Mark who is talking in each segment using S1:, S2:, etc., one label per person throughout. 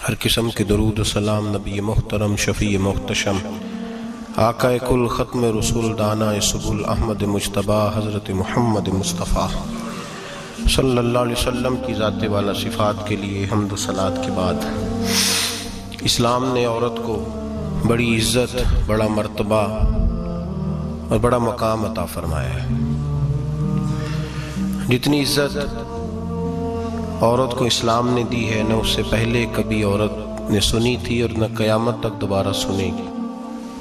S1: ہر قسم کے درود و سلام نبی محترم شفیع محتشم آقا کل ختم رسول دانا سبل احمد مجتبی حضرت محمد مصطفیٰ صلی اللہ علیہ وسلم کی ذات والا صفات کے لیے حمد و صلات کے بعد اسلام نے عورت کو بڑی عزت، بڑا مرتبہ اور بڑا مقام عطا فرمایا ہے۔ جتنی عزت عورت کو اسلام نے دی ہے، نہ اس سے پہلے کبھی عورت نے سنی تھی اور نہ قیامت تک دوبارہ سنے گی۔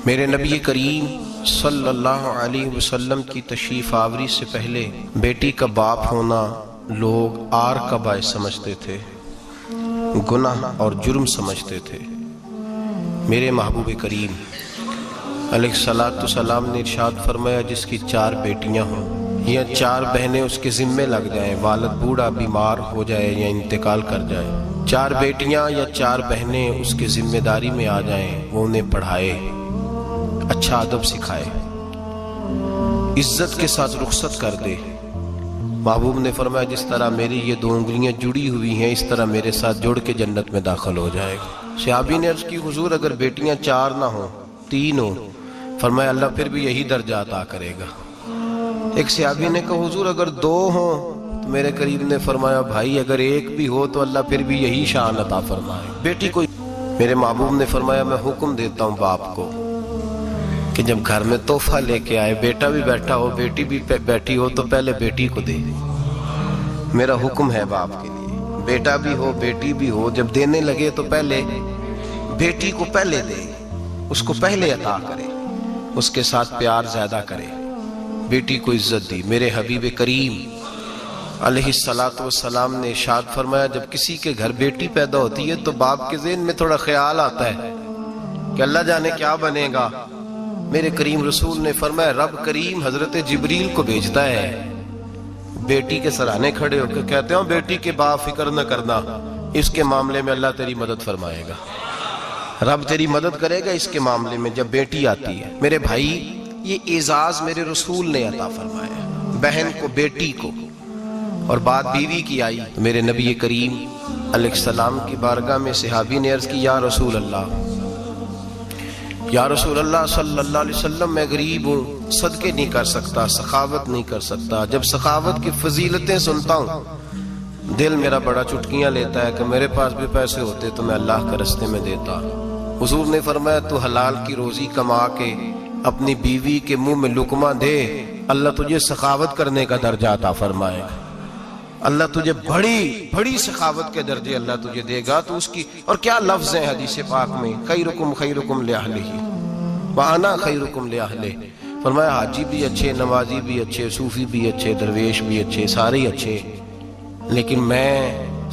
S1: میرے نبی کریم صلی اللہ علیہ وسلم کی تشریف آوری سے پہلے بیٹی کا باپ ہونا لوگ عار کا باعث سمجھتے تھے، گناہ اور جرم سمجھتے تھے۔ میرے محبوب کریم علیہ السلام نے ارشاد فرمایا، جس کی 4 بیٹیاں ہوں یا 4 بہنیں اس کے ذمے لگ جائیں، والد بوڑھا بیمار ہو جائے یا انتقال کر جائے، 4 بیٹیاں یا 4 بہنیں اس کے ذمہ داری میں آ جائیں، وہ انہیں پڑھائے، اچھا ادب سکھائے، عزت کے ساتھ رخصت کر دے۔ محبوب نے فرمایا، جس طرح میری یہ 2 انگلیاں جڑی ہوئی ہیں، اس طرح میرے ساتھ جڑ کے جنت میں داخل ہو جائے گا۔ صحابی نے عرض کی، حضور اگر بیٹیاں 4 نہ ہوں، 3 ہوں؟ فرمایا اللہ پھر بھی یہی درجہ عطا کرے گا۔ ایک صحابی نے کہا، حضور اگر 2 ہوں؟ تو میرے قریب نے فرمایا، بھائی اگر 1 بھی ہو تو اللہ پھر بھی یہی شان عطا فرمائے۔ بیٹی کو میرے محبوب نے فرمایا، میں حکم دیتا ہوں باپ کو کہ جب گھر میں تحفہ لے کے آئے، بیٹا بھی بیٹھا ہو بیٹی بھی بیٹھی ہو، تو پہلے بیٹی کو دے۔ میرا حکم ہے باپ کے لیے، بیٹا بھی ہو بیٹی بھی ہو، جب دینے لگے تو پہلے بیٹی کو پہلے دے، اس کو پہلے عطا کرے، اس کے ساتھ پیار زیادہ کرے۔ بیٹی کو عزت دی۔ میرے حبیب کریم علیہ السلام نے ارشاد فرمایا، جب کسی کے گھر بیٹی پیدا ہوتی ہے تو باپ کے ذہن میں تھوڑا خیال آتا ہے کہ اللہ جانے کیا بنے گا۔ میرے کریم رسول نے فرمایا، رب کریم حضرت جبریل کو بھیجتا ہے، بیٹی کے سرانے کھڑے ہو کے کہتے ہیں، بیٹی کے باپ فکر نہ کرنا، اس کے معاملے میں اللہ تیری مدد فرمائے گا، رب تیری مدد کرے گا اس کے معاملے میں جب بیٹی آتی ہے۔ میرے بھائی، یہ اعزاز میرے رسول نے عطا فرمایا، بہن کو، بیٹی کو، اور بات بیوی کی آئی تو میرے نبی کریم علیہ السلام کی بارگاہ میں صحابی نے عرض کی، یا رسول اللہ صلی اللہ علیہ وسلم، میں غریب ہوں، صدقے نہیں کر سکتا، سخاوت نہیں کر سکتا۔ جب سخاوت کی فضیلتیں سنتا ہوں دل میرا بڑا چٹکیاں لیتا ہے کہ میرے پاس بھی پیسے ہوتے تو میں اللہ کے راستے میں دیتا۔ حضور نے فرمایا، تو حلال کی روزی کما کے اپنی بیوی کے منہ میں لقمہ دے، اللہ تجھے سخاوت کرنے کا درجہ عطا فرمائے گا، اللہ تجھے بڑی بڑی سخاوت کے درجے اللہ تجھے دے گا۔ تو اس کی اور کیا لفظ ہیں حدیث پاک میں، خیرکم لأہلہ وأنا خیرکم لأہلہ۔ فرمایا حاجی بھی اچھے، نمازی بھی اچھے، صوفی بھی اچھے، درویش بھی اچھے، سارے ہی اچھے، لیکن میں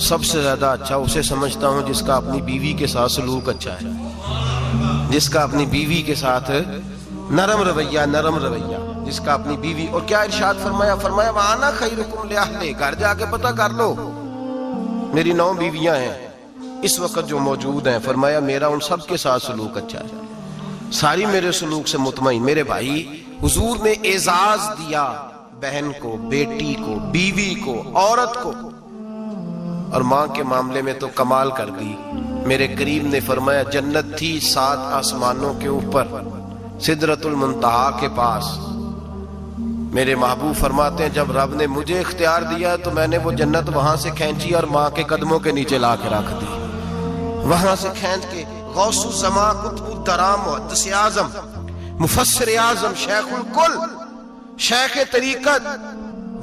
S1: سب سے زیادہ اچھا اسے سمجھتا ہوں جس کا اپنی بیوی کے ساتھ سلوک اچھا ہے، جس کا اپنی بیوی کے ساتھ نرم رویہ، جس کا اپنی بیوی۔ اور کیا ارشاد فرمایا، وَأَنَا خَيْرُكُمْ لِأَهْلِي، گھر جا کے پتہ کر لو، میری 9 بیویاں ہیں اس وقت جو موجود ہیں، فرمایا میرا ان سب کے ساتھ سلوک اچھا ہے، ساری میرے سلوک سے مطمئن۔ میرے بھائی، حضور نے اعزاز دیا بہن کو، بیٹی کو، بیوی کو، عورت کو، اور ماں کے معاملے میں تو کمال کر دی۔ میرے کریم نے فرمایا، جنت تھی 7 آسمانوں کے اوپر، سدرۃ المنتہا کے پاس۔ میرے محبوب فرماتے ہیں، جب رب نے مجھے اختیار دیا تو میں نے وہ جنت وہاں سے کھینچی اور ماں کے قدموں کے نیچے لا کے رکھ دی، وہاں سے کھینچ کے۔ غوث الزمان، قطب الدرام، محدث اعظم، مفسر اعظم، شیخ الکل، شیخ طریقت،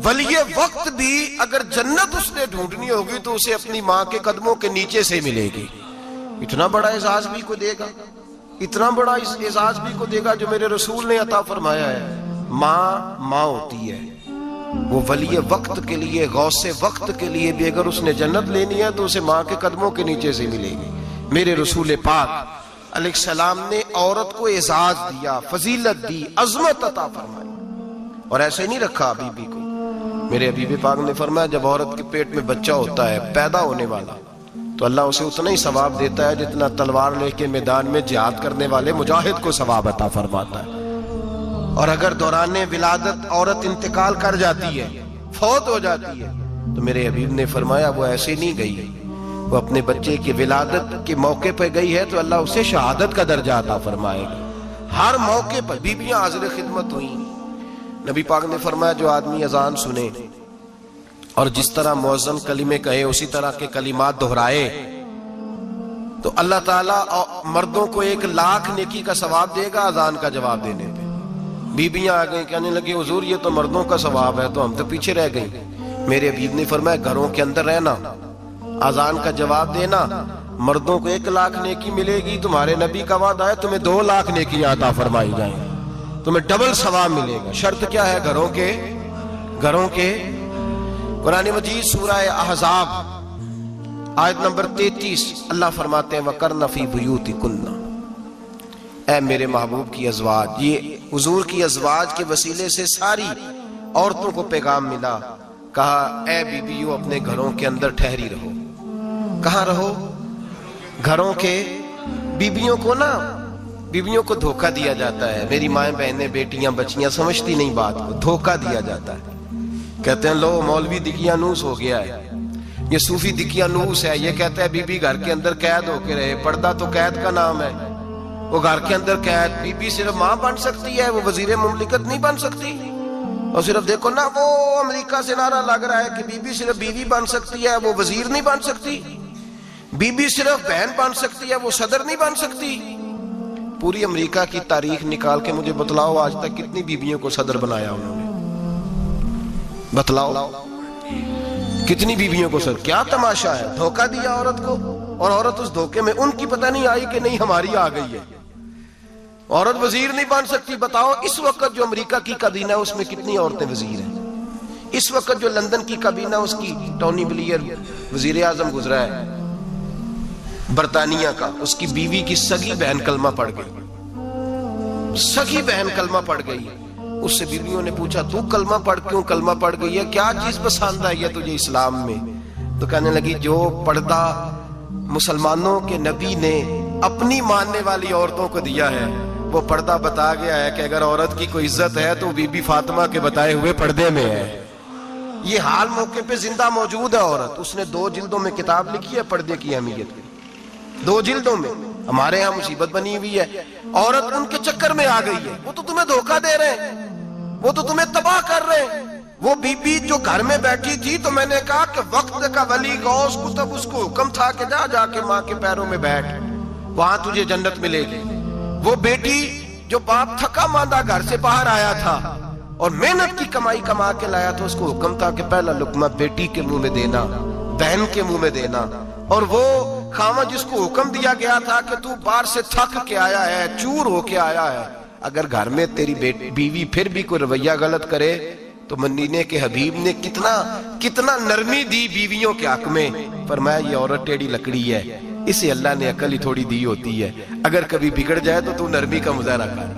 S1: ولی وقت بھی اگر جنت اس نے ڈھونڈنی ہوگی تو اسے اپنی ماں کے قدموں کے نیچے سے ملے گی۔ اتنا بڑا اعزاز بھی کو دے گا، اتنا بڑا اعزاز بھی کو دے گا جو میرے رسول نے عطا فرمایا ہے۔ ماں ہوتی ہے، وہ ولی وقت کے لیے، غوث وقت کے لیے بھی اگر اس نے جنت لینی ہے تو اسے ماں کے قدموں کے نیچے سے ملے گی۔ میرے رسول پاک علیہ السلام نے عورت کو اعزاز دیا، فضیلت دی، عظمت عطا فرمائی، اور ایسے نہیں رکھا بیوی کو۔ میرے حبیب پاک نے فرمایا، جب عورت کے پیٹ میں بچہ ہوتا ہے پیدا ہونے والا، تو اللہ اسے اتنا ہی ثواب دیتا ہے جتنا تلوار لے کے میدان میں جہاد کرنے والے مجاہد کو ثواب عطا فرماتا ہے۔ اور اگر دوران ولادت عورت انتقال کر جاتی ہے، فوت ہو جاتی ہے، تو میرے حبیب نے فرمایا وہ ایسے نہیں گئی وہ اپنے بچے کی ولادت کے موقع پہ گئی ہے تو اللہ اسے شہادت کا درجہ عطا فرمائے گا. ہر موقع پر بیویاں حاضر خدمت ہوئیں. نبی پاک نے فرمایا جو آدمی اذان سنے اور جس طرح مؤذن کلمے کہے اسی طرح کے کلمات دہرائے تو اللہ تعالیٰ مردوں کو 1,00,000 نیکی کا ثواب دے گا اذان کا جواب دینے پہ. بیویاں آ گئیں کہنے لگی حضور یہ تو مردوں کا ثواب ہے تو ہم تو پیچھے رہ گئیں. میرے حبیب نے فرمایا گھروں کے اندر رہنا، اذان کا جواب دینا، مردوں کو 1,00,000 نیکی ملے گی. تمہارے نبی کا وعدہ ہے تمہیں 2,00,000 نیکی عطا فرمائی جائیں، تمہیں ڈبل ثواب ملے گا. شرط کیا ہے؟ گھروں کے. قرآن مجید سورہ احزاب آیت نمبر 33 اللہ فرماتے ہیں وَقَرْنَ فِي بُيُوتِكُنَّ. اے میرے محبوب کی ازواج، یہ حضور کی ازواج کے وسیلے سے ساری عورتوں کو پیغام ملا. کہا اے بیویوں اپنے گھروں کے اندر ٹھہری رہو. کہاں رہو؟ گھروں کے. بیویوں کو دھوکہ دیا جاتا ہے. میری مائیں بہنیں بیٹیاں بچیاں سمجھتی نہیں بات کو، دھوکہ دیا جاتا ہے. کہتے ہیں لو مولوی دقیانوس ہو گیا ہے، یہ صوفی دقیانوس ہے، یہ کہتا ہے بی بی گھر کے اندر قید ہو کے رہے. پردہ تو قید کا نام ہے، وہ گھر کے اندر قید. بی بی صرف ماں بن سکتی ہے، وہ وزیر مملکت نہیں بن سکتی. اور صرف دیکھو نا وہ امریکہ سے نعرہ لگ رہا ہے کہ بی بی صرف بیوی بن سکتی ہے، وہ وزیر نہیں بن سکتی. بی بی صرف بہن بن سکتی ہے، وہ صدر نہیں بن سکتی. پوری امریکہ کی تاریخ نکال کے مجھے بتلاؤ آج تک کتنی بیویوں کو صدر بنایا انہوں نے؟ بتلاؤ کتنی بیویوں کو صدر. کیا تماشا ہے؟ دھوکہ دیا عورت کو، اور عورت اس دھوکے میں ان کی پتہ نہیں آئی کہ نہیں ہماری آ گئی ہے. عورت وزیر نہیں بن سکتی. بتاؤ اس وقت جو امریکہ کی کابینہ ہے اس میں کتنی عورتیں وزیر ہیں؟ اس وقت جو لندن کی کابینہ اس کی ٹونی بلیئر وزیر اعظم گزرا ہے برطانیہ کا، اس کی بیوی کی سگی بہن کلمہ پڑھ گئی. سگی بہن کلمہ پڑھ گئی. اس سے بیویوں نے پوچھا تو کلمہ پڑھ گئی ہے، کیا چیز پسند آئی ہے تجھے اسلام میں؟ تو کہنے لگی جو پردہ مسلمانوں کے نبی نے اپنی ماننے والی عورتوں کو دیا ہے وہ پردہ بتا گیا ہے کہ اگر عورت کی کوئی عزت ہے تو بی بی فاطمہ کے بتائے ہوئے پردے میں ہے. یہ حال موقع پہ زندہ موجود ہے عورت. اس نے 2 جلدوں میں کتاب لکھی ہے پردے کی اہمیت کی. 2 جلدوں میں. ہمارے ہاں مصیبت بنی ہوئی ہے. عورت ان کے چکر میں آ گئی ہے. وہ تو تمہیں دھوکہ دے رہے ہیں، وہ تو تمہیں تباہ کر رہے ہیں. وہ بی بی جو گھر میں بیٹھی تھی تو میں نے کہا کہ وقت کا ولی غوث کتب اس کو حکم تھا کہ جا کے ماں کے پیروں میں بیٹھ، وہاں تجھے جنت ملے گی. وہ بیٹی جو باپ تھکا ماندہ گھر سے باہر آیا تھا اور محنت کی کمائی کما کے لایا تو اس کو حکم تھا کہ پہلا لقمہ بیٹی کے منہ میں دینا، بہن کے منہ میں دینا. اور وہ خاوند جس کو حکم دیا گیا تھا کہ تو باہر سے تھک کے آیا ہے، چور ہو کے آیا ہے، اگر گھر میں تیری بیوی پھر بھی کوئی رویہ غلط کرے تو مدینے کے حبیب نے کتنا نرمی دی بیویوں کے حق میں. فرمایا یہ عورت ٹیڑھی لکڑی ہے، اسے اللہ نے عقل ہی تھوڑی دی ہوتی ہے، اگر کبھی بگڑ جائے تو نرمی کا مظاہرہ کر،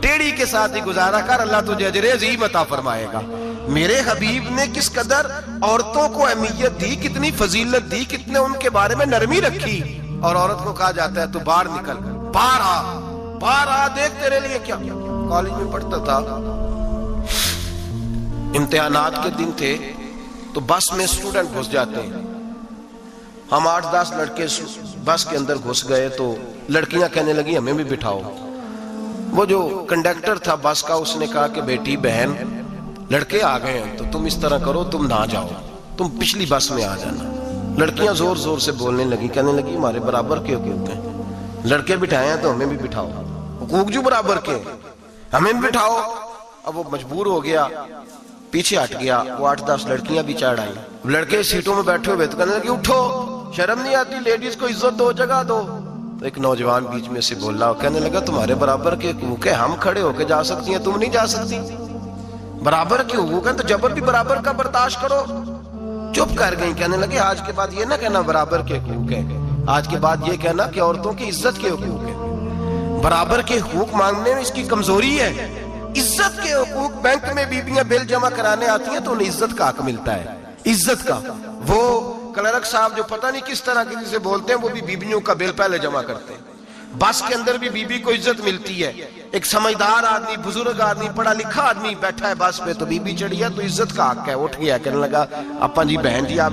S1: ٹیڑھی کے ساتھ ہی گزارا کر، اللہ تجھے اجر عظیم عطا فرمائے گا. میرے حبیب نے کس قدر عورتوں کو اہمیت دی، کتنی فضیلت دی، کتنے ان کے بارے میں نرمی رکھی. اور عورت کو کہا جاتا ہے تو باہر نکل، باہر آ دیکھ تیرے لیے کیا. کالج میں پڑھتا تھا، امتحانات کے دن تھے تو بس میں اسٹوڈنٹ گھس جاتے ہیں. ہم 8-10 لڑکے بس کے اندر گھس گئے تو لڑکیاں کہنے لگی ہمیں بھی بٹھاؤ. وہ جو کنڈکٹر تھا بس کا اس نے کہا کہ بیٹی بہن لڑکے آ گئے ہیں تو تم اس طرح کرو، تم نہ جاؤ، تم پچھلی بس میں آ جانا. لڑکیاں زور زور سے بولنے لگی، کہنے لگی ہمارے برابر کے حقوق ہیں، لڑکے بٹھائے ہیں تو ہمیں بھی بٹھاؤ، حقوق جو برابر کے ہمیں بھی بٹھاؤ. اب وہ مجبور ہو گیا، پیچھے ہٹ گیا. وہ 8-10 لڑکیاں بھی چڑھ آئی. لڑکے سیٹوں میں بیٹھے ہوئے تو کہنے لگے اٹھو، شرم نہیں آتی، لیڈیز کو عزت دو، جگہ دو. تو ایک نوجوان بیچ میں سے بولا، کہنے لگا تمہارے برابر کے حقوق ہیں، ہم کھڑے ہو کے جا سکتی ہیں، تم نہیں جا سکتی. برابر کے حقوق ہیں تو جبر بھی برابر کا برداشت کرو. چپ کر گئی. کہنے لگے آج کے بعد یہ نہ کہنا برابر کے حقوق ہیں، آج کے بعد یہ کہنا کہ عورتوں کی عزت کے حقوق ہیں. برابر کے حقوق مانگنے میں اس کی کمزوری ہے. عزت کے حقوق، بینک میں بیویاں بل جمع کرانے آتی ہیں تو انہیں عزت کا حق ملتا ہے، عزت کا. وہ کلرک صاحب جو پتہ نہیں کس طرح کسی سے بولتے ہیں وہ بھی بیویوں کا بل پہلے جمع کرتے ہیں. بس کے اندر بھی بیوی کو عزت ملتی ہے. ایک سمجھدار آدمی، بزرگ آدمی، پڑھا لکھا آدمی بیٹھا ہے بس پہ تو بیوی چڑھی ہے تو عزت کا حق ہے. اٹھ گیا، کہنے لگا اپا جی بہن جی آپ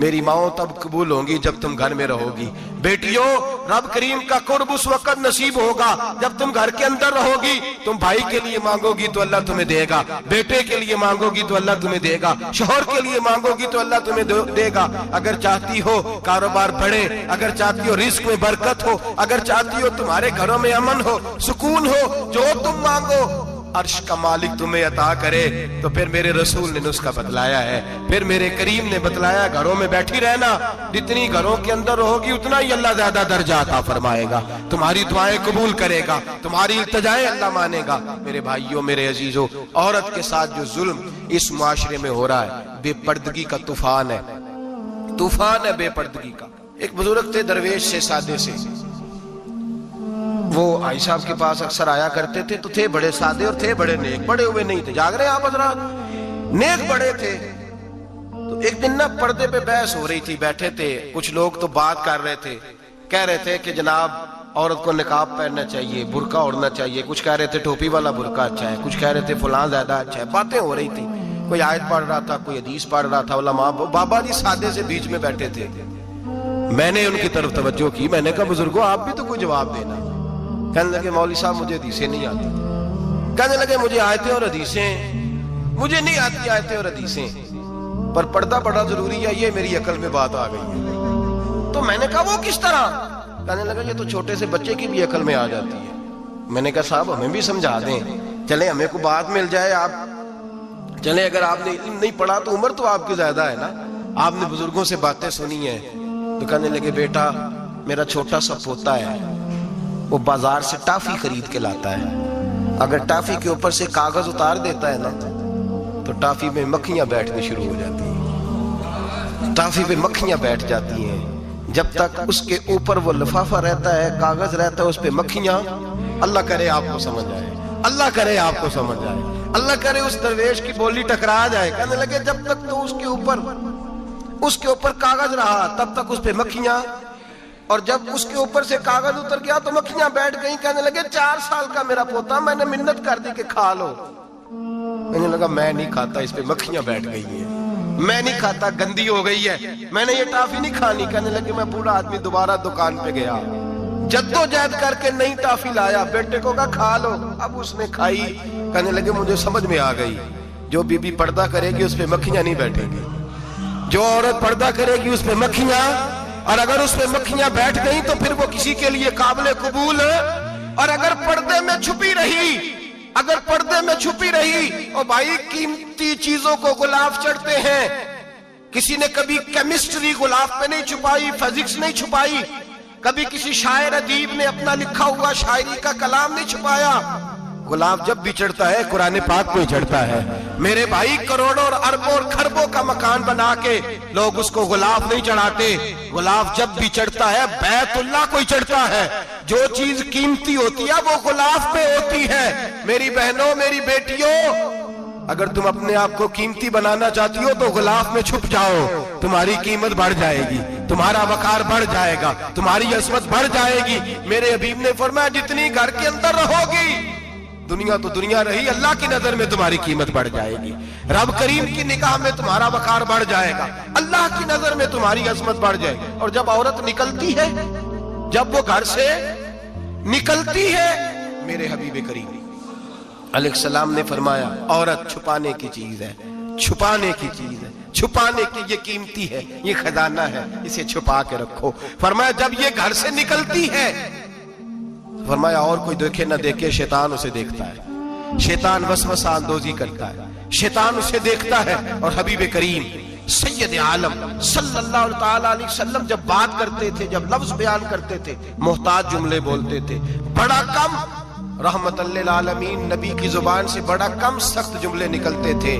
S1: میری ماؤں تب قبول ہوں گی جب تم گھر میں رہو گی۔ بیٹیوں، رب کریم کا قرب اس وقت نصیب ہوگا جب تم گھر کے اندر رہو گی۔ تم بھائی کے لیے مانگو گی تو اللہ تمہیں دے گا، بیٹے کے لیے مانگو گی تو اللہ تمہیں دے گا، شوہر کے لیے مانگو گی تو اللہ تمہیں دے گا۔ اگر چاہتی ہو کاروبار بڑھے، اگر چاہتی ہو رزق میں برکت ہو، اگر چاہتی ہو تمہارے گھروں میں امن ہو، سکون ہو، جو تم مانگو عرش کا مالک تمہیں عطا کرے۔ تو پھر میرے رسول نے نسخہ بتلایا ہے، پھر میرے کریم نے بتلایا، گھروں میں بیٹھی رہنا، جتنی گھروں کے اندر رہو گی اتنا ہی اللہ زیادہ درجہ عطا فرمائے گا، تمہاری دعائیں قبول کرے گا، تمہاری التجائیں اللہ مانے گا۔ میرے بھائیوں، میرے عزیزوں، عورت کے ساتھ جو ظلم اس معاشرے میں ہو رہا ہے، بے پردگی کا طوفان ہے، طوفان ہے بے پردگی کا۔ ایک بزرگ تھے درویش سے، سادے سے، وہ آئی صاحب کے پاس اکثر آیا کرتے تھے، تو تھے بڑے سادے اور تھے بڑے نیک، بڑے ہوئے نہیں تھے، جاگ رہے ہیں آپ حضرات، نیک بڑے تھے۔ تو ایک دن نا پردے پہ بحث ہو رہی تھی، بیٹھے تھے کچھ لوگ تو بات کر رہے تھے، کہہ رہے تھے کہ جناب عورت کو نقاب پہننا چاہیے، برقع اوڑھنا چاہیے، کچھ کہہ رہے تھے ٹوپی والا برقع اچھا ہے، کچھ کہہ رہے تھے فلاں زیادہ اچھا ہے، باتیں ہو رہی تھی، کوئی آیت پڑھ رہا تھا، کوئی حدیث پڑھ رہا تھا، علماء بابا جی سادے سے بیچ میں بیٹھے تھے۔ میں نے ان کی طرف توجہ کی، میں نے کہا بزرگوں آپ بھی تو کوئی جواب دینا۔ کہنے لگے مولوی صاحب مجھے حدیثیں نہیں آتی، کہنے لگے مجھے آیتیں اور حدیثیں مجھے نہیں آتی، آیتیں اور حدیثیں، پر پردہ بڑا ضروری ہے، یہ میری عقل میں بات آ گئی ہے۔ تو میں نے کہا وہ کس طرح؟ کہنے لگا یہ تو چھوٹے سے بچے کی بھی عقل میں آ جاتی ہے۔ میں نے کہا صاحب ہمیں بھی سمجھا دیں، چلیں ہمیں کو بات مل جائے، آپ چلیں، اگر آپ نے علم نہیں پڑھا تو عمر تو آپ کی زیادہ ہے نا، آپ نے بزرگوں سے باتیں سنی ہیں۔ تو کہنے لگے بیٹا میرا چھوٹا سا پوتا ہے، وہ بازار سے ٹافی خرید کے لاتا ہے، اگر ٹافی کے اوپر سے کاغذ اتار دیتا ہے نا تو ٹافی میں مکھیاں بیٹھنے شروع ہو جاتی ہیں، ٹافی پہ مکھیاں بیٹھ جاتی ہیں، جب تک اس کے اوپر وہ لفافہ رہتا ہے، کاغذ رہتا ہے، اس پہ مکھیاں، اللہ کرے آپ کو سمجھ آئے، اللہ کرے آپ کو سمجھ آئے، اللہ کرے اس درویش کی بولی ٹکرا جائے۔ کہنے لگے جب تک تو اس کے اوپر کاغذ رہا تب تک اس پہ مکھیاں، اور جب اس کے اوپر سے کاغذ اتر گیا تو مکھیاں بیٹھ گئیں۔ کہنے لگے 4 سال کا میرا پوتا، میں نے منت کر دی کہ کھا لو، کہنے لگا میں نہیں کھاتا، اس پہ مکھیاں بیٹھ گئی ہیں، میں نہیں کھاتا، گندی ہو گئی ہے، میں نے یہ ٹافی نہیں کھانی۔ کہنے لگے میں بوڑھا آدمی دوبارہ دکان پہ گیا، جدوجہد کر کے نئی ٹافی لایا، بیٹے کو کہا کھا لو، اب اس نے کھائی۔ کہنے لگے مجھے سمجھ میں آ گئی، جو بی بی پردہ کرے گی اس پہ مکھیاں نہیں بیٹھیں گی، جو عورت پردہ کرے گی اس پہ مکھیاں، اور اگر اس پہ مکھیاں بیٹھ گئیں تو پھر وہ کسی کے لیے قابل قبول ہے۔ اور اگر پردے میں چھپی رہی، اور بھائی قیمتی چیزوں کو غلاف چڑھتے ہیں، کسی نے کبھی کیمسٹری غلاف پہ نہیں چھپائی، فزکس نہیں چھپائی، کبھی کسی شاعر ادیب نے اپنا لکھا ہوا شاعری کا کلام نہیں چھپایا، غلاف جب بھی چڑھتا ہے قرآن پاک میں چڑھتا ہے۔ میرے بھائی کروڑوں اور اربوں اور خربوں کا مکان بنا کے لوگ اس کو غلاف نہیں چڑھاتے، غلاف جب بھی چڑھتا ہے بیت اللہ کو ہی چڑھتا ہے۔ جو چیز قیمتی ہوتی ہے وہ غلاف پہ ہوتی ہے۔ میری بہنوں، میری بیٹیوں، اگر تم اپنے آپ کو قیمتی بنانا چاہتی ہو تو غلاف میں چھپ جاؤ، تمہاری قیمت بڑھ جائے گی، تمہارا وقار بڑھ جائے گا، تمہاری عظمت بڑھ جائے گی۔ میرے حبیب نے فرمایا جتنی گھر کے اندر رہو گی، دنیا تو دنیا رہی، اللہ کی نظر میں تمہاری قیمت بڑھ جائے گی، رب کریم کی نگاہ میں تمہارا وقار بڑھ جائے گا، اللہ کی نظر میں تمہاری عظمت بڑھ جائے گی۔ اور جب عورت نکلتی ہے، جب وہ گھر سے نکلتی ہے، میرے حبیب کریم علیہ السلام نے فرمایا عورت چھپانے کی چیز ہے، چھپانے کی چیز ہے، چھپانے کی، یہ قیمتی ہے، یہ خزانہ ہے، اسے چھپا کے رکھو۔ فرمایا جب یہ گھر سے نکلتی ہے، فرمایا اور کوئی دیکھے نہ دیکھے، شیطان اسے دیکھتا ہے، شیطان وسوسہ اندوزی کرتا ہے، شیطان اسے دیکھتا ہے۔ اور حبیب کریم سید عالم صلی اللہ تعالی علیہ وسلم جب بات کرتے تھے، جب لفظ بیان کرتے تھے، محتاج جملے بولتے تھے، بڑا کم، رحمت للعالمین نبی کی زبان سے بڑا کم سخت جملے نکلتے تھے۔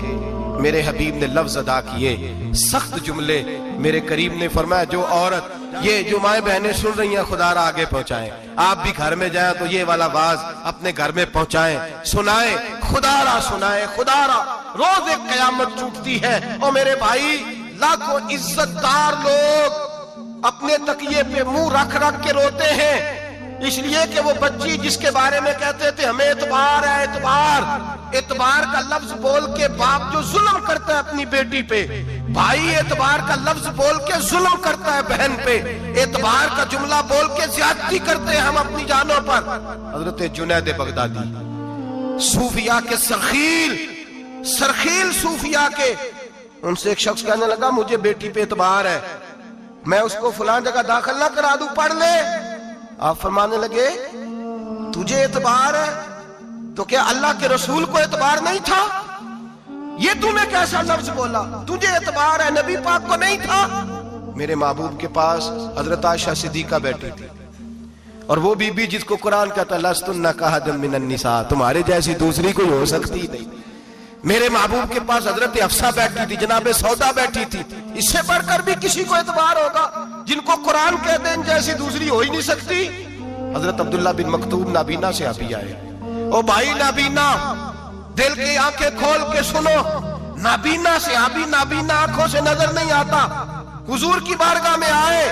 S1: میرے حبیب نے لفظ ادا کیے، سخت جملے۔ میرے کریم نے فرمایا جو عورت، یہ جو مائیں بہنیں سن رہی ہیں، خدا را آگے پہنچائیں، آپ بھی گھر میں جائیں تو یہ والا باز اپنے گھر میں پہنچائیں، سنائیں، خدا را سنائیں، خدا را۔ روز ایک قیامت ٹوٹتی ہے، اور میرے بھائی لاکھوں عزت دار لوگ اپنے تکیے پہ منہ رکھ رکھ کے روتے ہیں، اس لیے کہ وہ بچی جس کے بارے میں کہتے تھے ہمیں اعتبار ہے، اعتبار کا لفظ بول کے باپ جو ظلم کرتا ہے اپنی بیٹی پہ، بھائی اعتبار کا لفظ بول کے ظلم کرتا ہے بہن پہ، اعتبار کا جملہ بول کے زیادتی کرتے ہیں ہم اپنی جانوں پر۔ حضرت جنید بغدادی صوفیاء کے سرخیل صوفیاء کے، ان سے ایک شخص کہنے لگا مجھے بیٹی پہ اعتبار ہے، میں اس کو فلاں جگہ داخل نہ کرا دوں، پڑھ لے۔ آپ فرمانے لگے تجھے اعتبار ہے تو کیا اللہ کے رسول کو اعتبار نہیں تھا؟ یہ تو نے کیسا لفظ بولا؟ تجھے اعتبار ہے، نبی پاک کو نہیں تھا؟ میرے محبوب کے پاس حضرت عائشہ صدیقہ بیٹھی تھی، اور وہ بی بی جس کو قرآن کہتا لستن کاحد من النساء، تمہارے جیسی دوسری کوئی ہو سکتی نہیں۔ میرے محبوب کے پاس حضرت حفصہ بیٹھی تھی، جناب سودا بیٹھی تھی، اس سے بڑھ کر بھی کسی کو اعتبار ہوگا؟ جن کو قرآن کہتے ہیں ان جیسی دوسری ہو ہی نہیں سکتی۔ حضرت عبداللہ بن مکتوم نابینا سے ابھی آئے، او بھائی نابینا دل کی آنکھیں کھول کے سنو، نابینا سے ابھی نابینا آنکھوں سے نظر نہیں آتا، حضور کی بارگاہ میں آئے،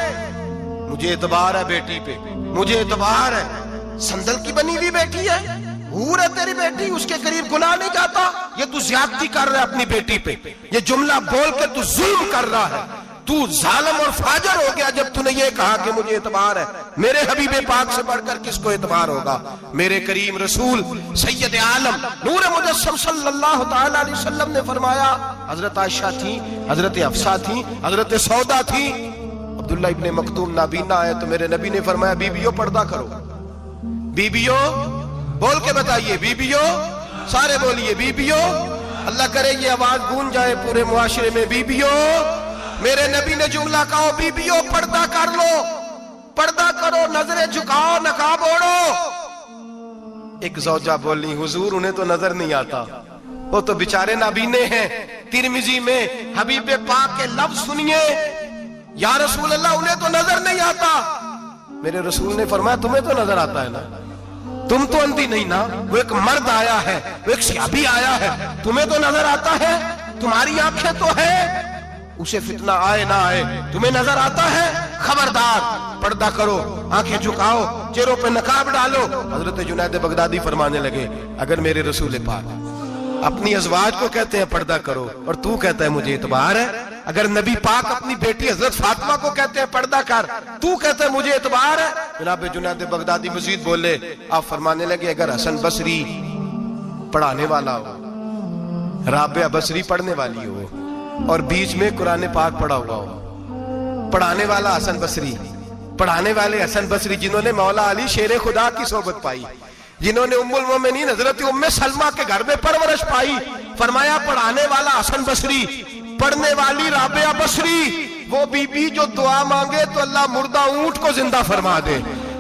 S1: مجھے اعتبار ہے بیٹی پہ، مجھے اعتبار ہے، سندل کی بنی ہوئی بیٹی ہے، حور ہے تیری بیٹی، اس کے قریب گناہ نہیں جاتا، یہ تو زیادتی کر رہا ہے اپنی بیٹی پہ، یہ جملہ بول کے تو ظلم کر رہا ہے، تو ظالم اور فاجر ہو گیا جب تو نے یہ کہا کہ مجھے اعتبار ہے۔ میرے حبیب پاک سے بڑھ کر کس کو اعتبار ہوگا؟ میرے کریم رسول سید عالم نور مجسم صلی اللہ تعالی علیہ وسلم نے فرمایا، حضرت عائشہ تھی، حضرت حفصہ تھی، حضرت سودا تھی، عبداللہ ابن مکتوم نابینا آئے تو میرے نبی نے فرمایا بیویوں پردہ کرو، بیویوں بول کے بتائیے، بیویوں سارے بولیے، بیویوں، اللہ کرے یہ آواز گونج جائے پورے معاشرے میں، بیویوں، میرے نبی نے جملہ کہا بیویوں پردہ کر لو، پردہ کرو، نظریں جھکاؤ، نقاب اوڑھو۔ ایک زوجہ بولی حضور انہیں تو نظر نہیں آتا، وہ تو بیچارے نابینے ہیں۔ ترمذی میں حبیب پاک کے لفظ سنیے، یا رسول اللہ انہیں تو نظر نہیں آتا۔ میرے رسول نے فرمایا تمہیں تو نظر آتا ہے نا، تم تو اندھی نہیں نا، وہ ایک مرد آیا ہے، وہ ایک صحابی آیا ہے، تمہیں تو نظر آتا ہے، تمہاری آنکھیں تو ہے، اسے فتنہ آئے نہ آئے تمہیں نظر آتا ہے، خبردار پردہ کرو، آنکھیں جھکاؤ، چہروں پہ نقاب ڈالو۔ حضرت جنید بغدادی فرمانے لگے اگر میرے رسول پاک اپنی ازواج کو کہتے ہیں پردہ کرو اور تو کہتا ہے مجھے اعتبار ہے، اگر نبی پاک اپنی بیٹی حضرت فاطمہ کو کہتے ہیں پردہ کر، تو کہتا ہے مجھے اعتبار ہے۔ جناب جنید بغدادی مزید بولے، آپ فرمانے لگے اگر حسن بصری پڑھانے والا ہو، رابعہ بصری پڑھنے والی ہو، اور بیچ میں قرآن پاک پڑھا ہوا ہو، پڑھانے والا حسن بصری، پڑھانے والے حسن بصری جنہوں نے مولا علی شیر خدا کی صحبت پائی، جنہوں نے ام المومنین حضرت ام سلمہ کے گھر میں پرورش پائی، فرمایا پڑھانے والا حسن بصری، پڑھنے والی رابعہ بصری، وہ بی بی جو دعا مانگے تو اللہ مردہ اونٹ کو زندہ فرما دے۔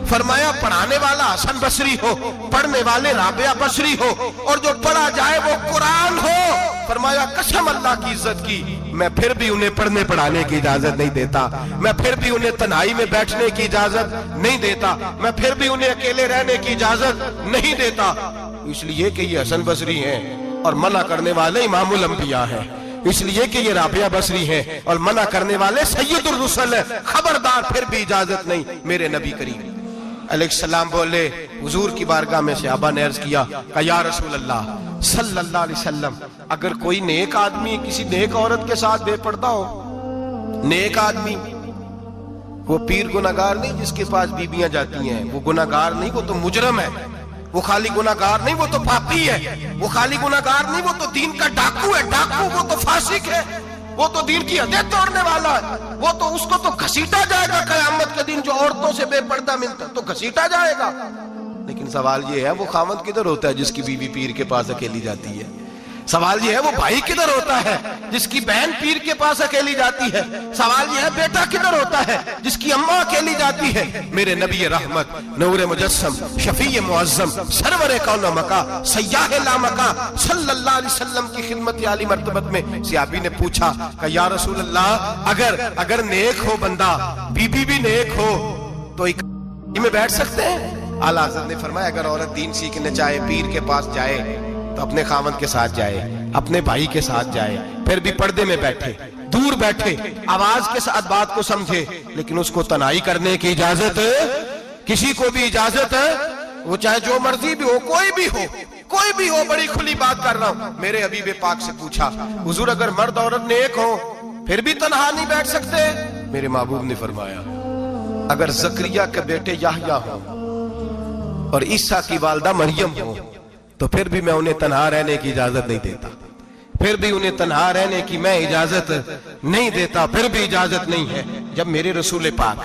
S1: فرمایا پڑھانے والا حسن بصری ہو، پڑھنے والے رابعہ بصری ہو، اور جو پڑھا جائے وہ قرآن ہو۔ فرمایا قسم اللہ کی عزت کی میں پھر بھی انہیں پڑھنے پڑھانے کی اجازت نہیں دیتا، میں پھر بھی انہیں تنہائی میں بیٹھنے کی اجازت نہیں دیتا، میں پھر بھی انہیں اکیلے رہنے کی اجازت نہیں دیتا، اس لیے کہ یہ حسن بصری ہیں اور منع کرنے والے امام الانبیاء ہیں، اس لیے کہ یہ رابعہ بصری ہیں اور منع کرنے والے سید الرسل ہیں، خبردار پھر بھی اجازت نہیں۔ میرے نبی کریم علیہ السلام بولے، حضور کی بارگاہ میں صحابہ نے عرض کیا کہ یا رسول اللہ صلی اللہ علیہ وسلم اگر کوئی نیک آدمی کسی نیک عورت کے ساتھ بے پردہ ہو، نیک آدمی وہ پیر گناہگار نہیں جس کے پاس بیویاں جاتی ہیں، وہ گناہگار نہیں، وہ تو مجرم ہے، وہ خالی گناہگار نہیں، وہ تو پاپی ہے، وہ خالی گناہگار نہیں، وہ تو دین کا ڈاکو ہے، ڈاکو وہ تو فاسق ہے، وہ تو دین کی حدیں توڑنے والا ہے، وہ تو اس کو تو گھسیٹا جائے گا قیامت کے دن، جو عورتوں سے بے پردہ ملتا ہے تو گھسیٹا جائے گا۔ لیکن سوال یہ ہے وہ خاوند کدھر ہوتا ہے جس کی بیوی پیر کے پاس اکیلی جاتی ہے؟ سوال یہ ہے وہ بھائی کدھر ہوتا ہے جس کی بہن پیر کے پاس اکیلی جاتی ہے؟ سوال یہ ہے بیٹا کدھر ہوتا ہے جس کی اماں اکیلی جاتی ہے؟ میرے نبی رحمت نور مجسم شفیع معظم سرور کون مکہ سیاح لامکہ صلی اللہ علیہ وسلم کی خدمت عالی مرتبت میں صحابی نے پوچھا کہ یا رسول اللہ اگر نیک ہو بندہ، بی بی بھی نیک ہو تو ایک میں بیٹھ سکتے ہیں؟ اعلیٰ حضرت نے فرمایا اگر عورت دین سیکھنے چاہے پیر کے پاس جائے تو اپنے خاوند کے ساتھ جائے، اپنے بھائی کے ساتھ جائے، پھر بھی پردے میں بیٹھے، دور بیٹھے، آواز کے ساتھ بات کو سمجھے، لیکن اس کو تنہائی کرنے کی اجازت کسی کو بھی اجازت ہے، وہ چاہے جو مرضی بھی ہو، کوئی بھی ہو، بڑی کھلی بات کر رہا ہوں۔ میرے حبیب پاک سے پوچھا حضور اگر مرد عورت نیک ہو پھر بھی تنہا نہیں بیٹھ سکتے؟ میرے محبوب نے فرمایا اگر زکریا کے بیٹے یحییٰ ہوں اور عیسیٰ کی والدہ مریم ہو تو پھر بھی میں انہیں تنہا رہنے کی اجازت نہیں دیتا، پھر بھی انہیں تنہا رہنے کی میں اجازت نہیں دیتا، پھر بھی اجازت نہیں ہے۔ جب میرے رسول پاک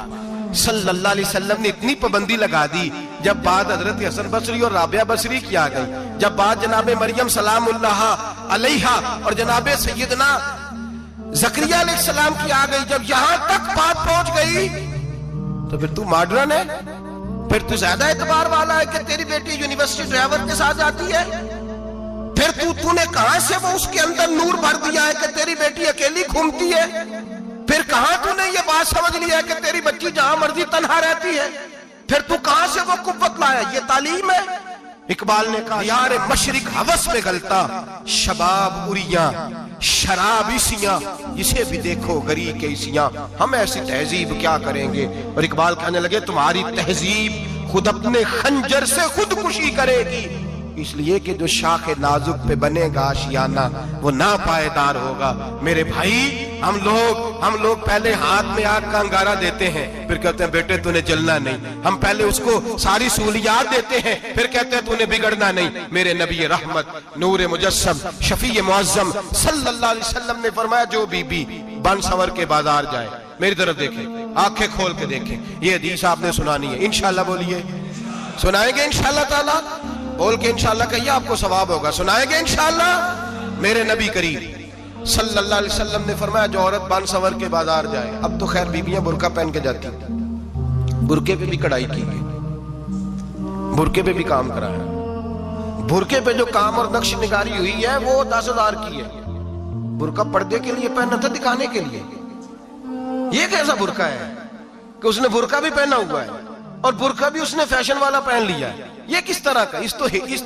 S1: صلی اللہ علیہ وسلم نے اتنی پابندی لگا دی، جب بات حضرت حسن بصری اور رابعہ بصری کی آ گئی، جب بات جناب مریم سلام اللہ علیہا اور جناب سیدنا زکریا علیہ السلام کی آ گئی، جب یہاں تک بات پہنچ گئی تو پھر تو ماڈرن ہے، پھر تو زیادہ اعتبار والا ہے کہ تیری بیٹی یونیورسٹی ڈرائیور کے ساتھ جاتی ہے، پھر تو نے کہاں سے وہ اس کے اندر نور بھر دیا ہے کہ تیری بیٹی اکیلی گھومتی ہے، پھر کہاں تو نے یہ بات سمجھ لیا ہے کہ تیری بچی جہاں مرضی تنہا رہتی ہے، پھر تو کہاں سے وہ قوت لایا؟ یہ تعلیم ہے۔ اقبال نے کہا یار مشرق ہوس میں گلتا شباب اریاں شراب عیسیاں، اسے بھی دیکھو گری کے عیسیاں، ہم ایسی تہذیب کیا کریں گے؟ اور اقبال کہنے لگے تمہاری تہذیب خود اپنے خنجر سے خودکشی کرے گی، اس لیے کہ جو شاخ نازک پہ بنے گا آشیانہ وہ ناپائیدار ہوگا۔ میرے بھائی ہم لوگ پہلے ہاتھ میں آگ کا انگارہ دیتے ہیں، پھر کہتے ہیں بیٹے تو نے جلنا نہیں، ہم پہلے اس کو ساری سہولیات دیتے ہیں، پھر کہتے ہیں تو نے بگڑنا نہیں۔ میرے نبی رحمت نور مجسم شفیع معظم صلی اللہ علیہ وسلم نے فرمایا جو بی بی بن سور کے بازار جائے، میری طرف دیکھیں، آنکھیں کھول کے دیکھیں، یہ حدیث آپ نے سنانی ہے، انشاءاللہ بولیے، سنائیں گے انشاءاللہ تعالی؟ بول کے انشاءاللہ کہیے آپ کو ثواب ہوگا، سنائیں گے انشاءاللہ؟ میرے نبی کریم صلی اللہ علیہ وسلم نے فرمایا جو عورت بن سور کے بازار جائے، اب تو خیر بیویاں برقع پہن کے جاتی ہیں، برقعے پہ بھی کڑھائی کی گئی، برقعے پہ بھی کام کرایا، برقعے پہ جو کام اور نقش نگاری ہوئی ہے وہ 10,000 کی ہے۔ برقع پردے کے لیے پہنا تھا، دکھانے کے لیے۔ یہ کیسا برقع ہے کہ اس نے برقع بھی پہنا ہوا ہے اور برقع بھی اس نے فیشن والا پہن لیا ہے؟ یہ کس طرح کا؟ اس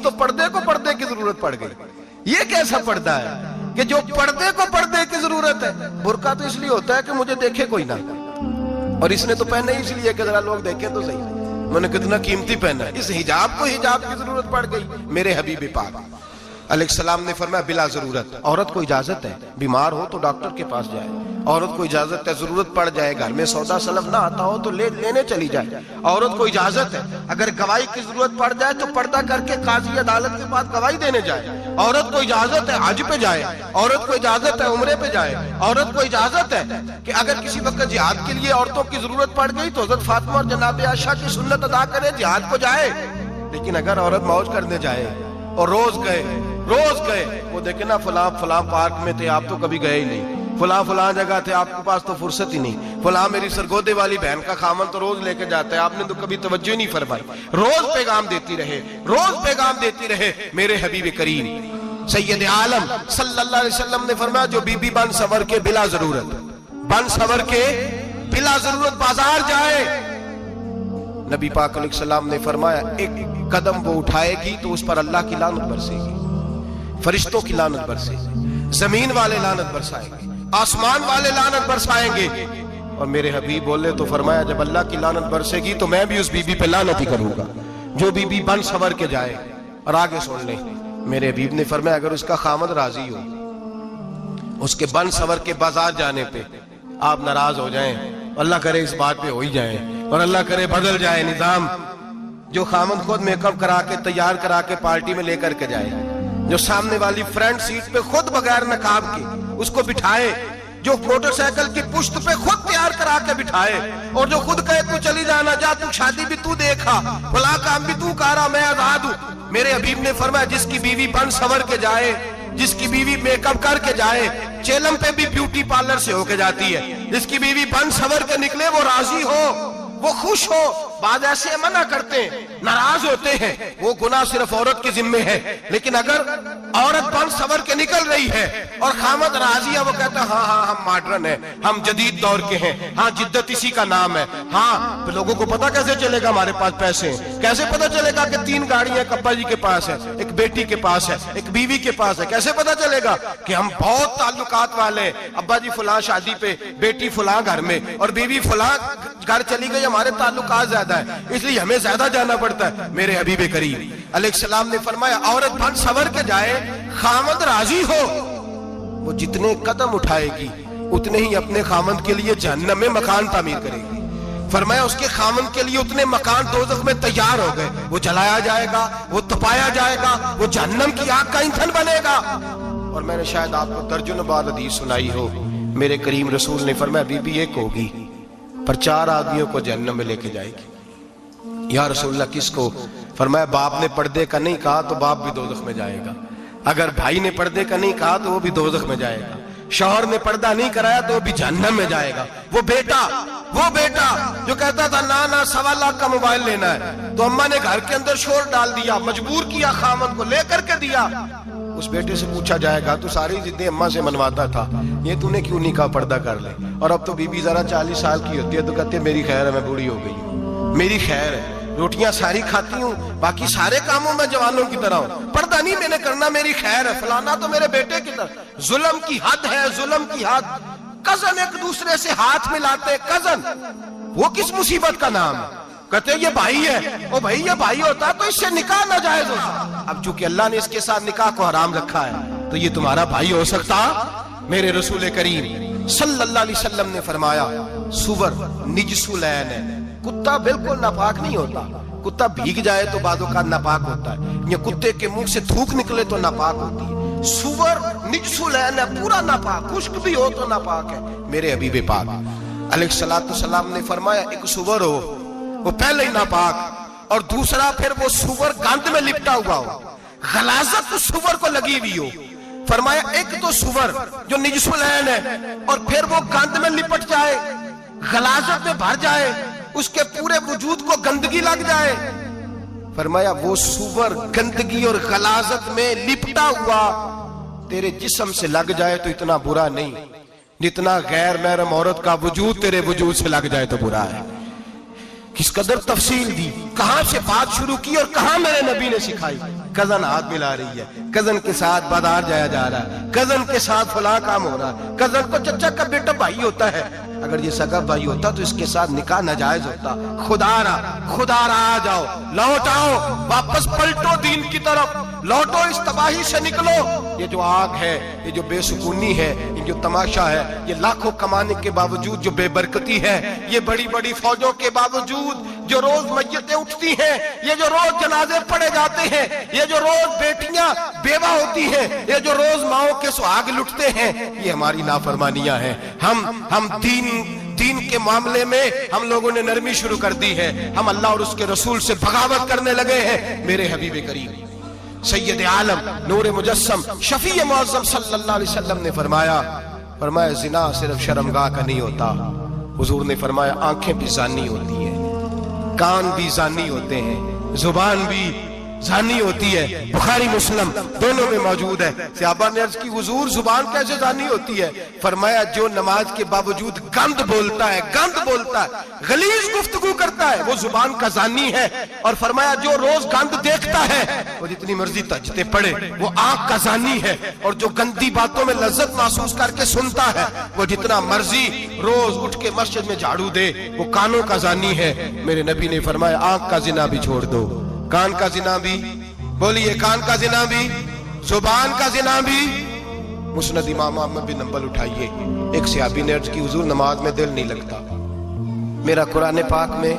S1: تو پردے کو پردے کی ضرورت پڑ گئی۔ یہ کیسا پردہ ہے کہ جو پردے کو پردے کی ضرورت ہے؟ برقع تو اس لیے ہوتا ہے کہ مجھے دیکھے کوئی نہ، اور اس نے تو پہنا ہی اس لیے کہ ذرا لوگ دیکھیں تو صحیح میں نے کتنا قیمتی پہنا ہے۔ اس حجاب کو حجاب کی ضرورت پڑ گئی۔ میرے حبیب پاک علیہ السلام نے فرمایا بلا ضرورت، عورت کو اجازت ہے بیمار ہو تو ڈاکٹر کے پاس جائے، عورت کو اجازت ہے ضرورت پڑ جائے گھر میں سودا سلف نہ آتا ہو تو لینے چلی جائے، عورت کو اجازت ہے اگر گواہی کی ضرورت پڑ جائے تو پردہ کر کے قاضی عدالت کے پاس گواہی دینے جائے، عورت کو اجازت ہے حج پہ جائے، عورت کو اجازت ہے عمرے پہ جائے، عورت کو اجازت ہے کہ اگر کسی وقت جہاد کے لیے عورتوں کی ضرورت پڑ گئی تو حضرت فاطمہ اور جناب عائشہ کی سنت ادا کرے، جہاد کو جائے۔ لیکن اگر عورت موج کرنے جائے اور روز گئے وہ دیکھیں نا فلاں پارک میں تھے آپ تو کبھی گئے ہی نہیں، فلاں جگہ تھے آپ کے پاس تو فرصت ہی نہیں، فلاں میری سرگودے والی بہن کا خامن تو روز لے کے جاتا ہے آپ نے تو کبھی توجہ نہیں فرمائی۔ روز پیغام دیتی رہے۔ میرے حبیب کریم سید عالم صلی اللہ علیہ وسلم نے فرمایا جو بی بی بن سور کے بلا ضرورت بازار جائے، نبی پاک علیہ السلام نے فرمایا ایک قدم وہ اٹھائے گی تو اس پر اللہ کی لعنت برسے گی، فرشتوں کی لعنت برسے گی، زمین والے لعنت برسائیں گے، آسمان والے لعنت برسائیں گے۔ اور میرے حبیب بولے تو فرمایا جب اللہ کی لعنت برسے گی تو میں بھی اس بی بی پہ لعنت ہی کروں گا جو بی بی بن سور کے جائے۔ اور آگے سن لیں، میرے حبیب نے فرمایا اگر اس کا خامد راضی ہو اس کے بن سور کے بازار جانے پہ، آپ ناراض ہو جائیں، اللہ کرے اس بات پہ ہو ہی جائیں اور اللہ کرے بدل جائے نظام، جو خامد خود میک اپ کرا کے تیار کرا کے پارٹی میں لے کر کے جائے، جو سامنے والی فرنٹ سیٹ پہ خود بغیر نقاب کے اس کو بٹھائے، جو موٹر سائیکل کی پشت پہ خود تیار کرا کے بٹھائے، اور جو خود کہے تو چلی جانا جا، تو شادی بھی تو دیکھا، فلاں کام بھی تو کرا، میں آزاد ہوں۔ میرے حبیب نے فرمایا جس کی بیوی بن سور کے جائے، جس کی بیوی میک اپ کر کے جائے، چیلم پہ بھی بیوٹی پارلر سے ہو کے جاتی ہے، جس کی بیوی بن سور کے نکلے وہ راضی ہو، وہ خوش ہو۔ بعض ایسے منع کرتے ہیں، ناراض ہوتے ہیں، وہ گناہ صرف عورت کے ذمے ہے، لیکن اگر عورت بن سور کے نکل رہی ہے اور خامد راضی ہے، وہ کہتا ہے ہاں ہم ماڈرن ہیں، ہم جدید دور کے ہیں، ہاں جدت اسی کا نام ہے، ہاں پھر لوگوں کو پتا کیسے چلے گا ہمارے پاس پیسے ہیں، کیسے پتا چلے گا کہ 3 گاڑیاں کپا جی کے پاس ہیں۔ ایک بیٹی کے پاس ہے، ایک بیوی کے پاس ہے، کیسے پتا چلے گا کہ ہم بہت تعلقات والے ہیں؟ ابا جی فلاں شادی پہ، بیٹی فلاں گھر میں، اور بیوی فلاں گھر چلی گئی، ہمارے تعلقات زیادہ ہیں اس لیے ہمیں زیادہ جانا پڑتا ہے۔ میرے حبیب کریم علیہ السلام نے فرمایا عورت بن سور کے جائے، خامد راضی ہو، وہ جتنے قدم اٹھائے گی اتنے ہی اپنے خامد کے لیے جہنم میں مکان تعمیر کرے گی۔ فرمایا اس کے خامن کے لیے اتنے مکان دوزخ میں تیار ہو گئے، وہ جلایا جائے گا، وہ تپایا جائے گا، وہ جہنم کی آگ کا ایندھن بنے گا۔ اور میں نے شاید آپ کو درجن بار حدیث سنائی ہو، میرے کریم رسول نے فرمایا بی بی ایک ہوگی پر 4 آدمیوں کو جہنم میں لے کے جائے گی۔ یا رسول اللہ کس کو؟ فرمایا باپ نے پردے کا نہیں کہا تو باپ بھی دوزخ میں جائے گا، اگر بھائی نے پردے کا نہیں کہا تو وہ بھی دوزخ میں جائے گا، شوہر نے پردہ نہیں کرایا تو وہ بھی جہنم میں جائے گا۔ وہ بیٹا جو کہتا تھا نا 1.25 لاکھ کا موبائل لینا ہے، تو اماں نے گھر کے اندر شور ڈال دیا، مجبور کیا، خامد کو لے کر کے دیا۔ اس بیٹے سے پوچھا جائے گا تو ساری ضدیں اماں سے منواتا تھا، یہ تو نے کیوں نہیں کہا پردہ کر لے؟ اور اب تو بی بی ذرا 40 سال کی ہوتی ہے تو کہتے ہیں میری خیر ہے، میں بوڑھی ہو گئی ہوں، میری خیر ہے، روٹیاں ساری کھاتی ہوں، باقی سارے کاموں میں جوانوں کی طرح ہوں، پردہ نہیں میں نے کرنا، میری خیر ہے، فلانا تو میرے بیٹے کی طرح۔ ظلم کی حد ہے، ظلم کی حد۔ کزن ایک دوسرے سے ہاتھ ملاتے، کزن، وہ کس مصیبت کا نام ہے؟ کہتے ہیں یہ بھائی ہے، او بھائی یہ بھائی ہوتا تو اس سے نکاح ناجائز ہوتا، اب چونکہ اللہ نے اس کے ساتھ نکاح کو حرام رکھا ہے تو یہ تمہارا بھائی ہو سکتا؟ میرے رسول کریم صلی اللہ علیہ وسلم نے فرمایا سور نجس العین ہے، کتا بالکل ناپاک نہیں ہوتا، کتا بھیگ جائے تو بعد اوقات ناپاک ہوتا ہے، یا کتے کے منہ سے تھوک نکلے تو ناپاک ہوتی ہے۔ سور نجس العین ہے، پورا ناپاک، خشک بھی ہو تو ناپاک ہے۔ میرے حبیب پاک علیہ السلام نے فرمایا ایک سور ہو وہ پہلے ہی ناپاک، اور دوسرا پھر وہ سور گند میں لپٹا ہوا ہو، غلاظت اس سور کو لگی ہوئی ہو۔ فرمایا ایک تو سور جو نجس العین ہے اور پھر وہ گند میں لپٹ جائے، غلاظت میں بھر جائے، اس کے پورے وجود کو گندگی لگ جائے۔ فرمایا وہ سور گندگی اور غلاظت میں لپٹا ہوا تیرے جسم سے لگ جائے تو اتنا برا نہیں جتنا غیر محرم عورت کا وجود تیرے وجود سے لگ جائے تو برا ہے۔ کس قدر تفصیل دی، کہاں سے بات شروع کی اور کہاں میرے نبی نے سکھائی۔ کزن ہاتھ ملا رہی ہے، کزن کے ساتھ بازار جایا جا رہا ہے، کزن کے ساتھ فلاں کام ہو رہا ہے، کزن کو چچا کا بیٹا بھائی ہوتا ہے، اگر یہ سگا بھائی ہوتا تو اس کے ساتھ نکاح ناجائز ہوتا۔ خدا را آ جاؤ، لوٹ آؤ، واپس پلٹو دین کی طرف، لوٹو اس تباہی سے نکلو۔ یہ جو آگ ہے، یہ جو بے سکونی ہے، یہ جو تماشا ہے، یہ لاکھوں کمانے کے باوجود جو بے برکتی ہے، یہ بڑی بڑی فوجوں کے باوجود جو روز میتیں اٹھتی ہیں، یہ جو روز جنازے پڑے جاتے ہیں، یہ جو روز بیٹیاں بیوہ ہوتی ہیں، یہ جو روز ماؤں کے سہاگ لٹتے ہیں، یہ ہماری نافرمانیاں ہیں۔ ہم دین کے معاملے میں ہم لوگوں نے نرمی شروع کر دی ہے، ہم اللہ اور اس کے رسول سے بغاوت کرنے لگے ہیں۔ میرے حبیب کریم سید عالم نور مجسم شفیع معظم صلی اللہ علیہ وسلم نے فرمایا زنا صرف شرمگاہ کا نہیں ہوتا، حضور نے فرمایا آنکھیں بھی زانی ہوتی ہیں، کان بھی زانی ہوتے ہیں، زبان بھی زانی ہوتی ہے۔ بخاری مسلم دونوں میں موجود ہے۔ صحابہ نے عرض کی حضور زبان کیسے زانی ہوتی ہے؟ فرمایا جو نماز کے باوجود گند بولتا ہے، غلیظ گفتگو کرتا ہے، وہ زبان کا زانی ہے۔ اور فرمایا جو روز گند دیکھتا ہے، وہ جتنی مرضی تہجدیں پڑھے، وہ آنکھ کا زانی ہے۔ اور جو گندی باتوں میں لذت محسوس کر کے سنتا ہے، وہ جتنا مرضی روز اٹھ کے مسجد میں جھاڑو دے، وہ کانوں کا زانی ہے۔ میرے نبی نے فرمایا آنکھ کا زنا بھی چھوڑ دو، کان کا زنا بھی، بولیے کان کا زنا بھی، زبان کا زنا بھی۔ مسند امام احمد بن حنبل اٹھائیے، ایک صحابی نے عرض کی حضور نماز میں دل نہیں لگتا، میرا قرآن پاک میں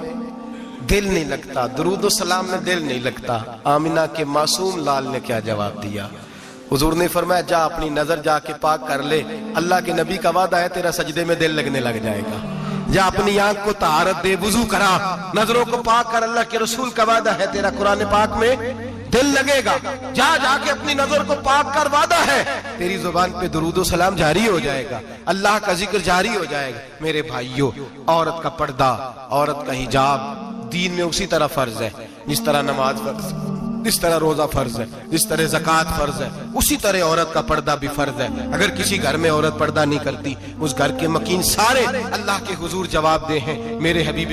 S1: دل نہیں لگتا، درود و سلام میں دل نہیں لگتا۔ آمنہ کے معصوم لال نے کیا جواب دیا؟ حضور نے فرمایا جا اپنی نظر جا کے پاک کر لے، اللہ کے نبی کا وعدہ ہے تیرا سجدے میں دل لگنے لگ جائے گا۔ جا اپنی آنکھ کو طہارت دے، وضو کرا، نظروں کو پاک کر، اللہ کے رسول کا وعدہ ہے تیرا قرآن پاک میں دل لگے گا۔ جا کے اپنی نظر کو پاک کر، وعدہ ہے تیری زبان پہ درود و سلام جاری ہو جائے گا، اللہ کا ذکر جاری ہو جائے گا۔ میرے بھائیوں، عورت کا پردہ، عورت کا حجاب دین میں اسی طرح فرض ہے جس طرح نماز فرض، جس طرح روزہ فرض ہے، جس طرح زکوٰۃ فرض ہے، اسی طرح عورت کا پردہ بھی فرض ہے۔ اگر کسی گھر میں عورت پردہ نہیں کرتی، اس گھر کے مکین سارے اللہ کے حضور جواب دے ہیں۔ میرے حبیب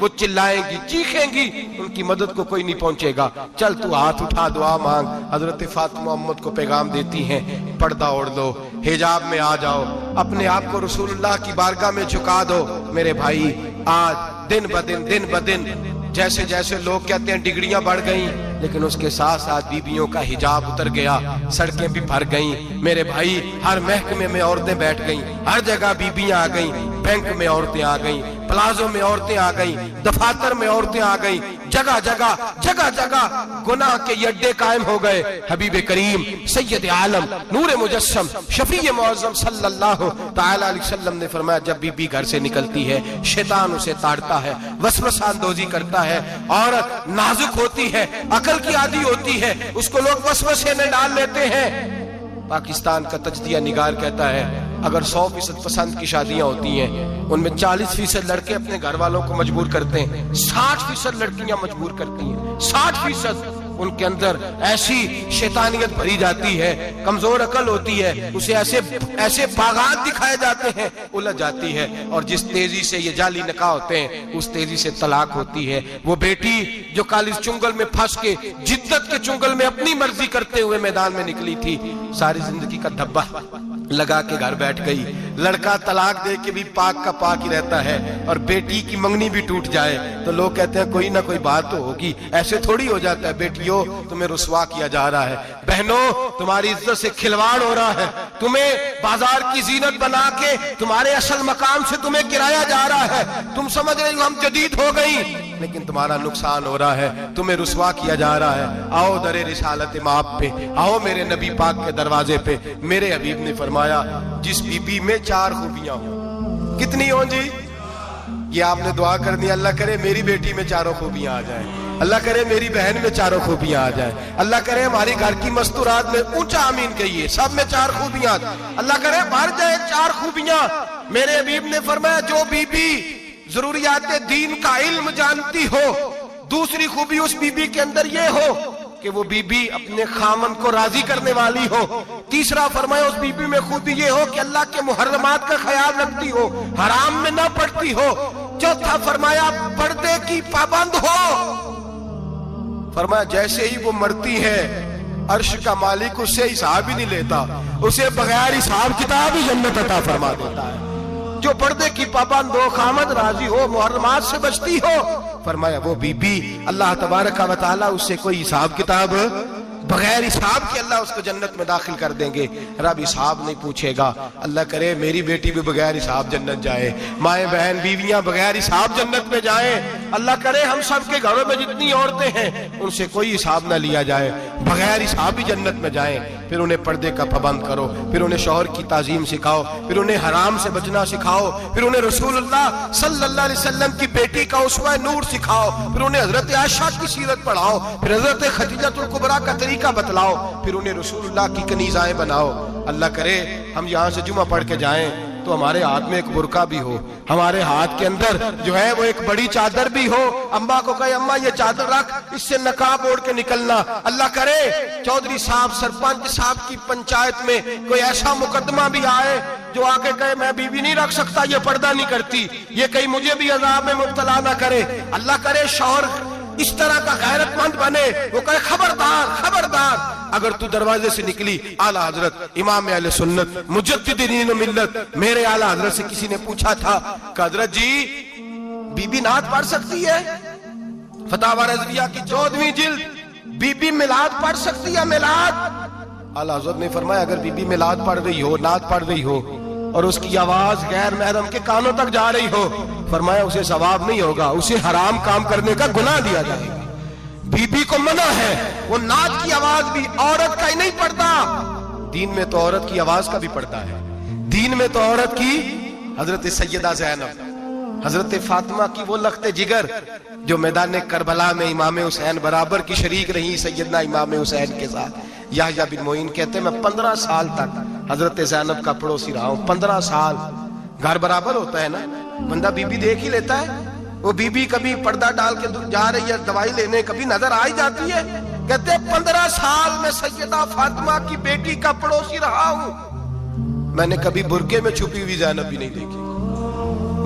S1: وہ چلائیں گی، چیخیں گی، ان کی مدد کو کوئی نہیں پہنچے گا۔ چل تو ہاتھ اٹھا دعا مانگ۔ حضرت فاطمہ امت کو پیغام دیتی ہیں، پردہ اوڑھ لو، حجاب میں آ جاؤ، اپنے آپ کو رسول اللہ کی بارگاہ میں جھکا دو۔ میرے بھائی آج دن بدن جیسے جیسے لوگ کہتے ہیں ڈگریاں بڑھ گئیں، لیکن اس کے ساتھ ساتھ بیویوں کا حجاب اتر گیا، سڑکیں بھی بھر گئیں۔ میرے بھائی ہر محکمے میں عورتیں بیٹھ گئیں، ہر جگہ بیویاں آ گئیں، بینک میں عورتیں آ گئیں، پلازوں میں عورتیں آ گئیں، دفاتر میں عورتیں آ گئیں، جگہ جگہ گناہ کے یہ اڈے قائم ہو گئے۔ حبیب کریم سید عالم نور مجسم شفیع معظم صلی اللہ تعالی علیہ وسلم نے فرمایا جب بی بی گھر سے نکلتی ہے شیطان اسے تاڑتا ہے، وسوسہ اندوزی کرتا ہے، عورت نازک ہوتی ہے، عقل کی عادی ہوتی ہے، اس کو لوگ وسوسے میں ڈال لیتے ہیں۔ پاکستان کا تجزیہ نگار کہتا ہے اگر 100% پسند کی شادیاں ہوتی ہیں ان میں 40% لڑکے اپنے گھر والوں کو مجبور کرتے ہیں، 60% لڑکیاں مجبور کرتی ہیں، 60% ان کے اندر ایسی شیطانیت بھری جاتی ہے، کمزور عقل ہوتی ہے، اسے ایسے باغات دکھائے جاتے ہیں، الجھ جاتی ہے، اور جس تیزی سے یہ جعلی نکاح ہوتے ہیں اس تیزی سے طلاق ہوتی ہے۔ وہ بیٹی جو کالج چنگل میں پھنس کے جدت کے چنگل میں اپنی مرضی کرتے ہوئے میدان میں نکلی تھی، ساری زندگی کا دھبا لگا کے گھر بیٹھ گئی۔ لڑکا طلاق دے کے بھی پاک کا پاک ہی رہتا ہے، اور بیٹی کی منگنی بھی ٹوٹ جائے تو لوگ کہتے ہیں کوئی نہ کوئی بات تو ہوگی، ایسے تھوڑی ہو جاتا ہے۔ بیٹیوں تمہیں رسوا کیا جا رہا ہے، بہنوں تمہاری عزت سے کھلواڑ ہو رہا ہے، تمہیں بازار کی زینت بنا کے تمہارے اصل مقام سے تمہیں گرایا جا رہا ہے۔ تم سمجھ رہے ہو ہم جدید ہو گئی، لیکن تمہارا نقصان ہو رہا ہے، تمہیں رسوا کیا جا رہا ہے۔ آؤ در رسالت مآب پہ، آؤ میرے نبی پاک کے دروازے پہ۔ میرے حبیب نے فرمایا جس بی بی میں 4 خوبیاں ہوں، کتنی ہوں جی؟ یہ آپ نے دعا کر دی، اللہ کرے میری بیٹی میں 4 خوبیاں آ جائیں، اللہ کرے میری بہن میں 4 خوبیاں آ جائیں، اللہ کرے ہماری گھر کی مستورات میں اونچا آمین کہیے سب میں 4 خوبیاں، اللہ کرے بھر جائے 4 خوبیاں۔ میرے حبیب نے فرمایا جو بی بی ضروریات دین کا علم جانتی ہو، دوسری خوبی اس بی بی کے اندر یہ ہو کہ وہ بی بی اپنے خامن کو راضی کرنے والی ہو، تیسرا فرمایا اس بی بی میں خوبی یہ ہو کہ اللہ کے محرمات کا خیال رکھتی ہو، حرام میں نہ پڑتی ہو، چوتھا فرمایا پردے کی پابند ہو۔ فرمایا جیسے ہی وہ مرتی ہے عرش کا مالک اس سے حساب ہی نہیں لیتا، اسے بغیر حساب کتاب ہی جنت عطا فرما دیتا ہے۔ جو پردے کی پابند ہو، خامد راضی ہو، محرمات سے بچتی ہو، فرمایا وہ بی بی اللہ تبارک و تعالی اس سے کوئی حساب کتاب بغیر حساب کے اللہ اس کو جنت میں داخل کر دیں گے۔ رب حساب نہیں پوچھے گا۔ اللہ کرے میری بیٹی بھی بغیر حساب جنت جائے، مائیں بہن بیویاں بغیر حساب جنت میں جائیں۔ اللہ کرے ہم سب کے گھروں میں جتنی عورتیں ہیں ان سے کوئی حساب نہ لیا جائے، بغیر حساب ہی جنت میں جائیں۔ پھر انہیں پردے کا پابند کرو، پھر انہیں شوہر کی تعظیم سکھاؤ، پھر انہیں حرام سے بچنا سکھاؤ، پھر انہیں رسول اللہ صلی اللہ علیہ وسلم کی بیٹی کا اسوہ نور سکھاؤ، پھر انہیں حضرت عائشہ کی سیرت پڑھاؤ، پھر حضرت خدیجہ الکبریٰ کا طریقہ بتلاؤ، پھر انہیں رسول اللہ کی کنیزائیں بناؤ۔ اللہ کرے ہم یہاں سے جمعہ پڑھ کے جائیں تو ہمارے ہاتھ میں ایک برقع بھی ہو، ہمارے ہاتھ کے اندر جو ہے وہ ایک بڑی چادر بھی ہو، اماں کو کہے اماں یہ چادر رکھ، اس سے نقاب اوڑھ کے نکلنا۔ اللہ کرے چودھری صاحب سرپنچ صاحب کی پنچایت میں کوئی ایسا مقدمہ بھی آئے جو آ کے کہے میں بیوی نہیں رکھ سکتا، یہ پردہ نہیں کرتی، یہ کہیں مجھے بھی عذاب میں مبتلا نہ کرے۔ اللہ کرے شوہر اس طرح کا غیرت مند بنے، وہ کہے خبردار خبردار، اگر تو دروازے سے نکلی اعلیٰ حضرت امام اہل سنت مجدد دین و ملت میرے اعلیٰ حضرت سے کسی نے پوچھا تھا کہ حضرت جی بی بی نعت پڑھ سکتی ہے؟ فتاوی رضویہ کی 14ویں جلد، بی بی میلاد پڑھ سکتی ہے؟ میلاد؟ اعلیٰ حضرت نے فرمایا اگر بی بی میلاد پڑھ رہی ہو، نعت پڑھ رہی ہو اور اس کی آواز غیر محرم کے کانوں تک جا رہی ہو، فرمایا اسے ثواب نہیں ہوگا، اسے حرام کام کرنے کا گناہ دیا جائے گا۔ بی بی کو منع ہے، وہ نعت کی آواز بھی عورت کا ہی نہیں پڑتا، دین میں تو عورت کی آواز کا بھی پڑتا ہے، دین میں تو عورت کی حضرت سیدہ زینب، حضرت فاطمہ کی وہ لخت جگر جو میدان کربلا میں امام حسین برابر کی شریک رہی سیدنا امام حسین کے ساتھ۔ یحییٰ بن معین کہتے ہیں میں 15 سال تک حضرت زینب کا پڑوسی رہا ہوں، 15 سال۔ گھر برابر ہوتا ہے نا، بندہ بی بی دیکھ ہی لیتا ہے، وہ بی بی کبھی پردہ ڈال کے جا رہی ہے دوائی لینے، کبھی نظر آ ہی جاتی ہے۔ کہتے ہیں 15 سال میں سیدہ فاطمہ کی بیٹی کا پڑوسی رہا ہوں، میں نے کبھی برقعے میں چھپی ہوئی زینب بھی نہیں دیکھی۔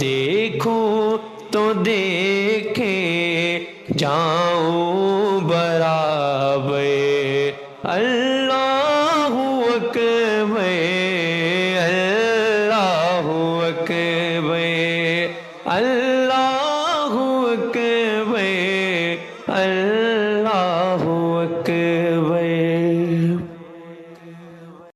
S2: دیکھوں تو دیکھے جاؤں